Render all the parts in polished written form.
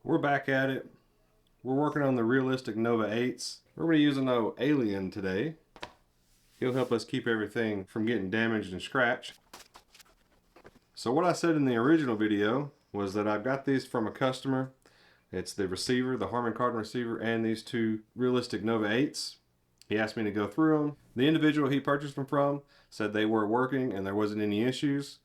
We're back at it. We're working on the realistic Nova 8s. We're going to use an Alien today. He'll help us keep everything from getting damaged and scratched. So what I said in the original video was that I've got these from a customer. It's the receiver, the Harman Kardon receiver, and these two realistic Nova 8s. He asked me to go through them. The individual he purchased them from said they were working and there wasn't any issues.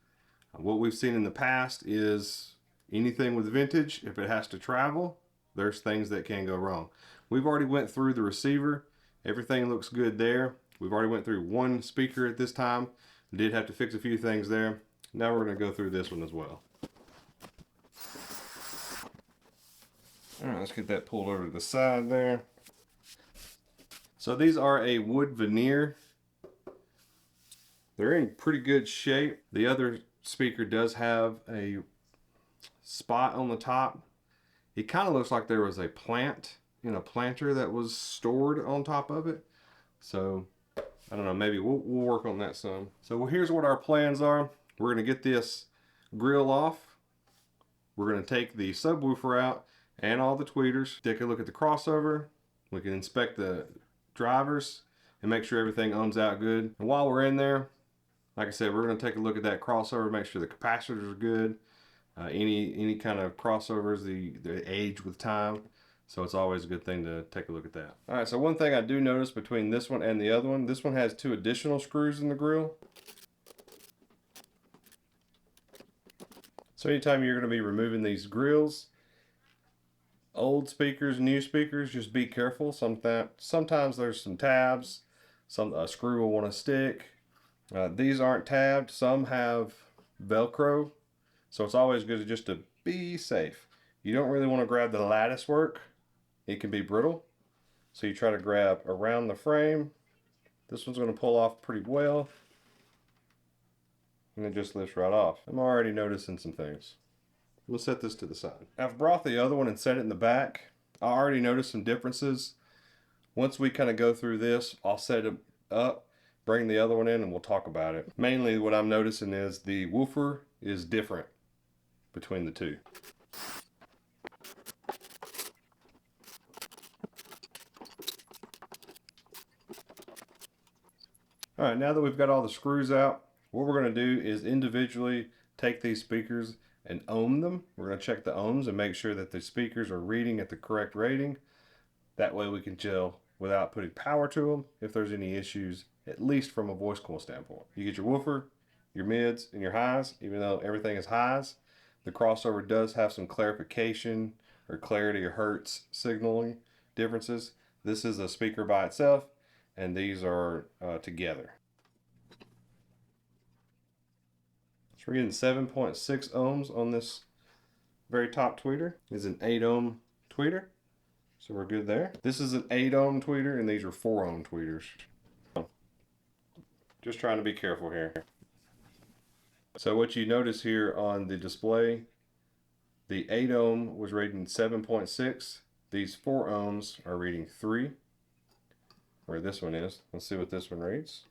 What we've seen in the past is anything with vintage, if it has to travel, there's things that can go wrong. We've already went through the receiver. Everything looks good there. We've already went through one speaker at this time. Did have to fix a few things there. Now we're going to go through this one as well. Alright, let's get that pulled over to the side there. So these are a wood veneer. They're in pretty good shape. The other speaker does have a spot on the top. It kind of looks like there was a plant in a planter that was stored on top of it. So I don't know, maybe we'll work on that some. So here's what our plans are. We're going to get this grill off. We're going to take the subwoofer out and all the tweeters. Take a look at the crossover. We can inspect the drivers and make sure everything ohms out good. And while we're in there, like I said, we're going to take a look at that crossover, make sure the capacitors are good. Any kind of crossovers, the age with time. So it's always a good thing to take a look at that. Alright, so one thing I do notice between this one and the other one, this one has two additional screws in the grill. So anytime you're going to be removing these grills, old speakers, new speakers, just be careful. Sometimes there's some tabs, a screw will want to stick. These aren't tabbed, some have Velcro. So it's always good just to be safe. You don't really want to grab the lattice work. It can be brittle. So you try to grab around the frame. This one's going to pull off pretty well. And it just lifts right off. I'm already noticing some things. We'll set this to the side. I've brought the other one and set it in the back. I already noticed some differences. Once we kind of go through this, I'll set it up, bring the other one in, and we'll talk about it. Mainly what I'm noticing is the woofer is different between the two. Alright, now that we've got all the screws out, what we're going to do is individually take these speakers and ohm them. We're going to check the ohms and make sure that the speakers are reading at the correct rating. That way we can tell without putting power to them if there's any issues, at least from a voice coil standpoint. You get your woofer, your mids, and your highs. Even though everything is highs, the crossover does have some clarification or clarity or hertz signaling differences. This is a speaker by itself, and these are together. So we're getting 7.6 ohms on this very top tweeter. This is an 8 ohm tweeter, so we're good there. This is an 8 ohm tweeter, and these are 4 ohm tweeters. Just trying to be careful here. So what you notice here on the display, the 8 ohm was reading 7.6. These 4 ohms are reading 3. Where this one is. Let's see what this one reads.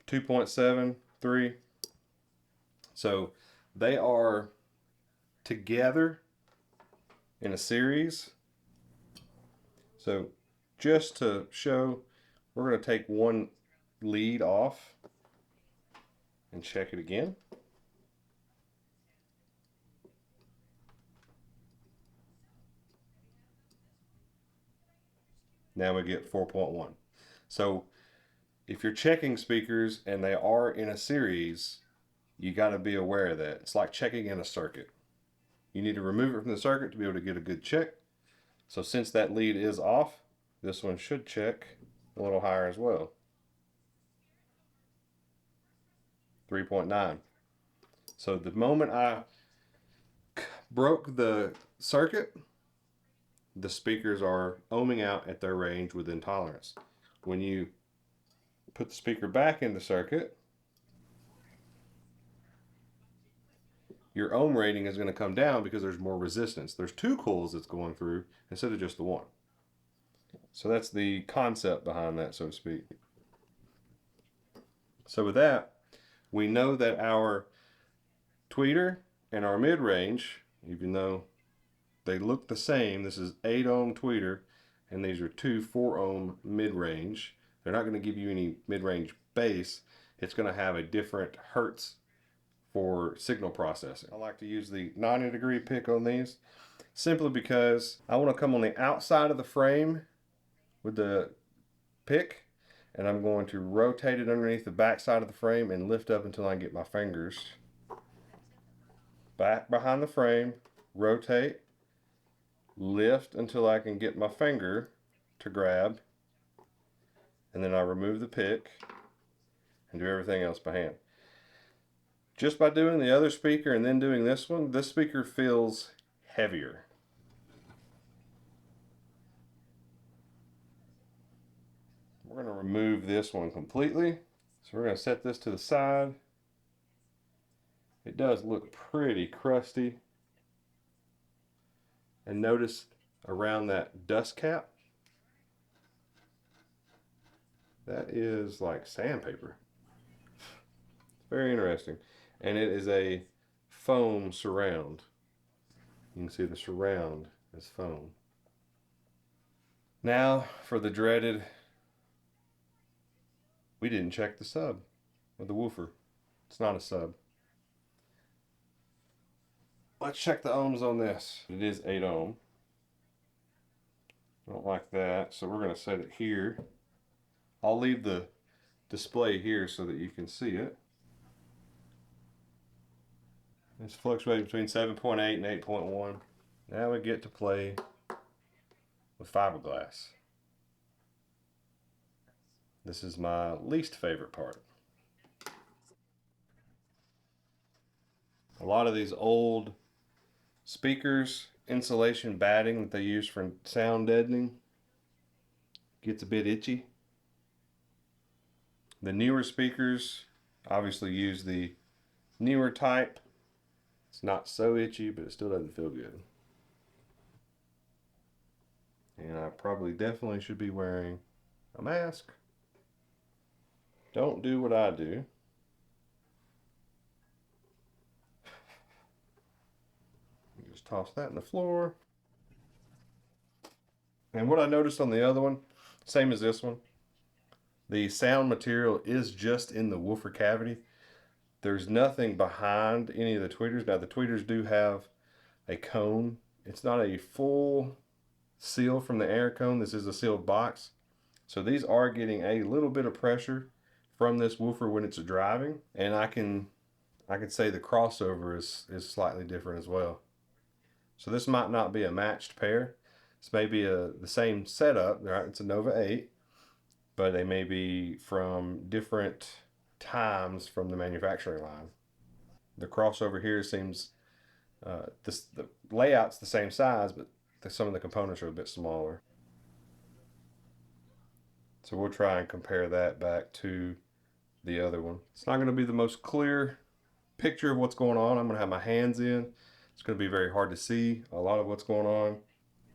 2.7, 3. So they are together in a series. So just to show, we're going to take one lead off and check it again. Now we get 4.1. So if you're checking speakers and they are in a series, you got to be aware of that. It's like checking in a circuit. You need to remove it from the circuit to be able to get a good check. So since that lead is off, this one should check a little higher as well. 3.9. So the moment I broke the circuit, the speakers are ohming out at their range within tolerance. When you put the speaker back in the circuit, your ohm rating is going to come down because there's more resistance. There's two coils that's going through instead of just the one. So that's the concept behind that, so to speak. So with that, we know that our tweeter and our mid-range, even though they look the same. This is 8 ohm tweeter, and these are two 4 ohm mid-range. They're not going to give you any mid-range bass. It's going to have a different hertz for signal processing. I like to use the 90-degree pick on these simply because I want to come on the outside of the frame with the pick, and I'm going to rotate it underneath the back side of the frame and lift up until I get my fingers back behind the frame, rotate, lift until I can get my finger to grab, and then I remove the pick and do everything else by hand. Just by doing the other speaker and then doing this one, this speaker feels heavier. We're going to remove this one completely. So we're going to set this to the side. It does look pretty crusty. And notice around that dust cap, that is like sandpaper. It's very interesting. And it is a foam surround. You can see the surround is foam. Now for the dreaded, we didn't check the sub with the woofer. It's not a sub. Let's check the ohms on this. It is 8 ohm. I don't like that, so we're going to set it here. I'll leave the display here so that you can see it. It's fluctuating between 7.8 and 8.1. Now we get to play with fiberglass. This is my least favorite part. A lot of these old speakers, insulation batting that they use for sound deadening gets a bit itchy. The newer speakers obviously use the newer type. It's not so itchy, but it still doesn't feel good. And I probably definitely should be wearing a mask. Don't do what I do. Just toss that in the floor. And what I noticed on the other one, same as this one, the sound material is just in the woofer cavity. There's nothing behind any of the tweeters. Now the tweeters do have a cone. It's not a full seal from the air cone. This is a sealed box. So these are getting a little bit of pressure from this woofer when it's driving. And I can say the crossover is slightly different as well. So this might not be a matched pair. This may be the same setup. Right? It's a Nova 8, but they may be from different times from the manufacturing line. The crossover here seems, the layout's the same size, but some of the components are a bit smaller. So we'll try and compare that back to the other one. It's not going to be the most clear picture of what's going on. I'm going to have my hands in. It's going to be very hard to see a lot of what's going on.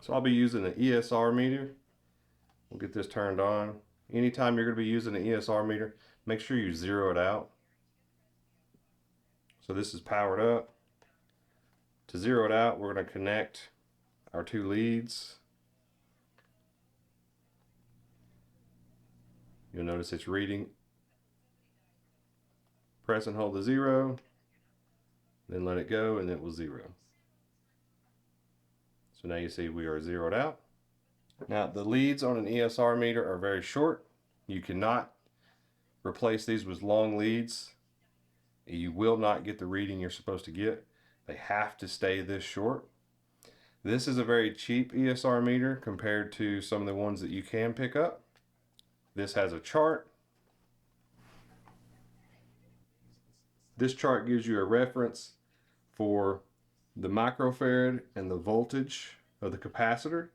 So I'll be using an ESR meter. We'll get this turned on. Anytime you're going to be using an ESR meter, make sure you zero it out. So this is powered up. To zero it out, we're going to connect our two leads. You'll notice it's reading. Press and hold the 0, then let it go and it will 0. So now you see we are zeroed out. Now the leads on an ESR meter are very short. You cannot replace these with long leads. You will not get the reading you're supposed to get. They have to stay this short. This is a very cheap ESR meter compared to some of the ones that you can pick up. This has a chart. This chart gives you a reference for the microfarad and the voltage of the capacitor.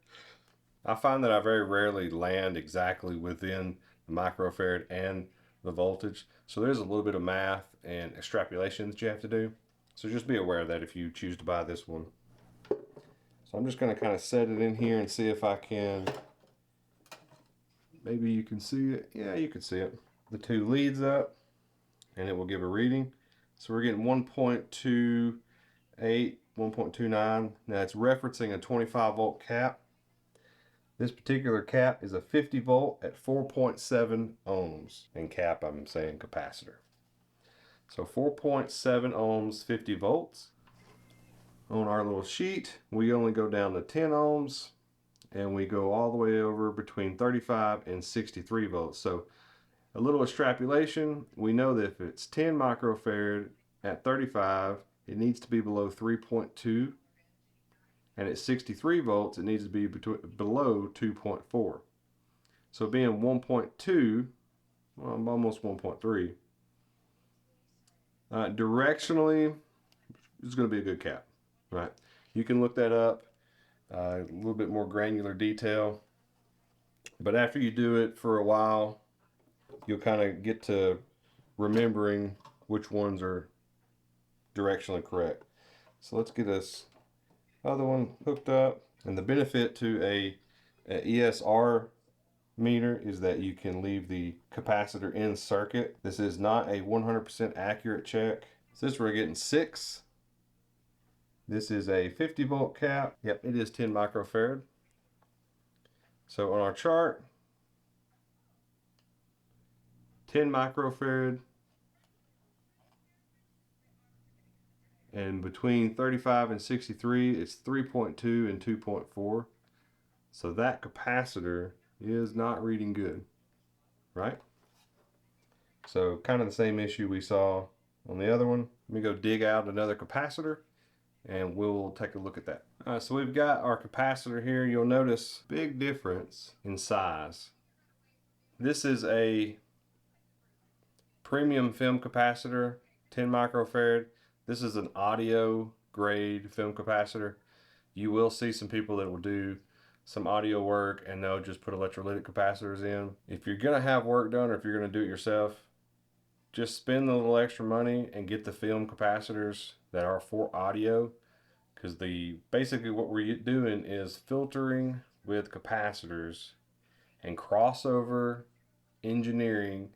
I find that I very rarely land exactly within the microfarad and the voltage. So there's a little bit of math and extrapolation that you have to do. So just be aware of that if you choose to buy this one. So I'm just going to kind of set it in here and see if I can, maybe you can see it. Yeah, you can see it. The two leads up and it will give a reading. So we're getting 1.28 1.29. Now it's referencing a 25 volt cap. This particular cap is a 50 volt at 4.7 ohms. And cap, I'm saying capacitor. So 4.7 ohms, 50 volts. On our little sheet, we only go down to 10 ohms, and we go all the way over between 35 and 63 volts. So a little extrapolation, we know that if it's 10 microfarad at 35, it needs to be below 3.2, and at 63 volts, it needs to be below 2.4. So being 1.2, well, almost 1.3, directionally, it's going to be a good cap, right? You can look that up, a little bit more granular detail, but after you do it for a while, you'll kind of get to remembering which ones are directionally correct. So let's get this other one hooked up. And the benefit to a ESR meter is that you can leave the capacitor in circuit. This is not a 100% accurate check. Since we're getting 6, this is a 50 volt cap. Yep, it is 10 microfarad. So on our chart, 10 microfarad, and between 35 and 63, it's 3.2 and 2.4. So that capacitor is not reading good, right? So kind of the same issue we saw on the other one. Let me go dig out another capacitor and we'll take a look at that. All right, so we've got our capacitor here. You'll notice big difference in size. This is a premium film capacitor, 10 microfarad. This is an audio grade film capacitor. You will see some people that will do some audio work and they'll just put electrolytic capacitors in. If you're gonna have work done or if you're gonna do it yourself, just spend a little extra money and get the film capacitors that are for audio, because basically what we're doing is filtering with capacitors, and crossover engineering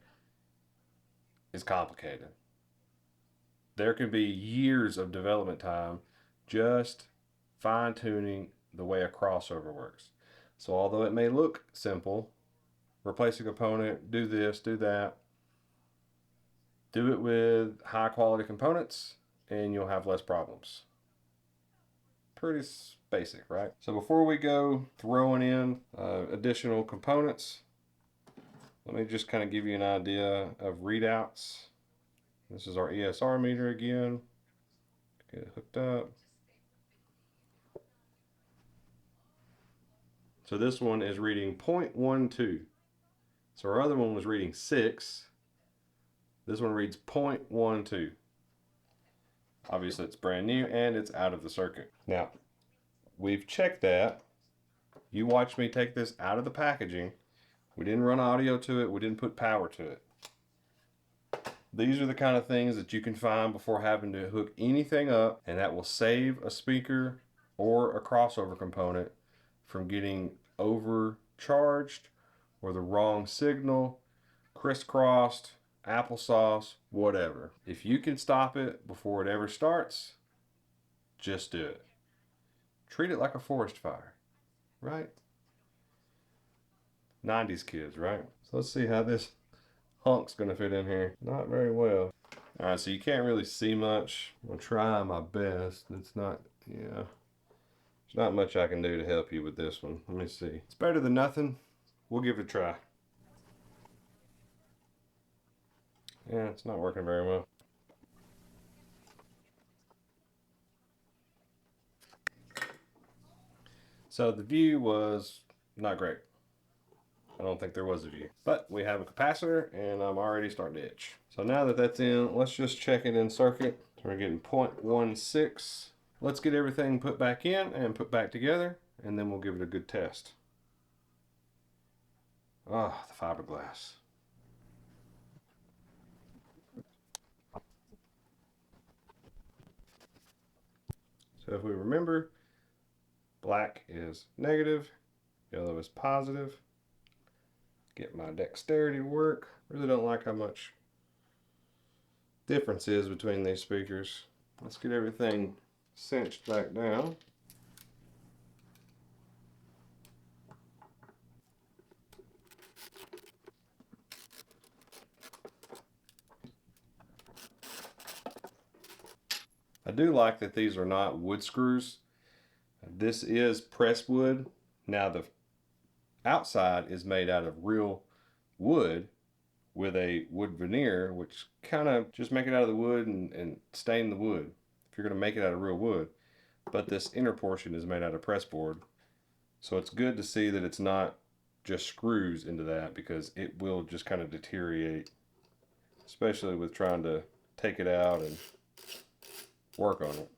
is complicated. There can be years of development time just fine-tuning the way a crossover works. So although it may look simple, replace a component, do this, do that, do it with high quality components and you'll have less problems. Pretty basic, right? So before we go throwing in additional components, let me just kind of give you an idea of readouts. This is our ESR meter again. Get it hooked up. So this one is reading 0.12. So our other one was reading 6. This one reads 0.12. Obviously it's brand new and it's out of the circuit. Now, we've checked that. You watched me take this out of the packaging. We didn't run audio to it. We didn't put power to it. These are the kind of things that you can find before having to hook anything up, and that will save a speaker or a crossover component from getting overcharged or the wrong signal, crisscrossed, applesauce, whatever. If you can stop it before it ever starts, just do it. Treat it like a forest fire, right? 90s kids, right? So let's see how this hunk's gonna fit in here. Not very well. All right, so you can't really see much. I'll try my best. It's not, yeah. There's not much I can do to help you with this one. Let me see. It's better than nothing. We'll give it a try. Yeah, it's not working very well. So the view was not great. I don't think there was a view. But we have a capacitor and I'm already starting to itch. So now that that's in, let's just check it in circuit. So we're getting 0.16. Let's get everything put back in and put back together, and then we'll give it a good test. Ah, the fiberglass. So if we remember, black is negative, yellow is positive. Get my dexterity to work. Really don't like how much difference is between these speakers. Let's get everything cinched back down. I do like that these are not wood screws. This is pressed wood. Now the outside is made out of real wood with a wood veneer, which kind of just make it out of the wood and stain the wood if you're going to make it out of real wood. But this inner portion is made out of press board. So it's good to see that it's not just screws into that, because it will just kind of deteriorate, especially with trying to take it out and work on it.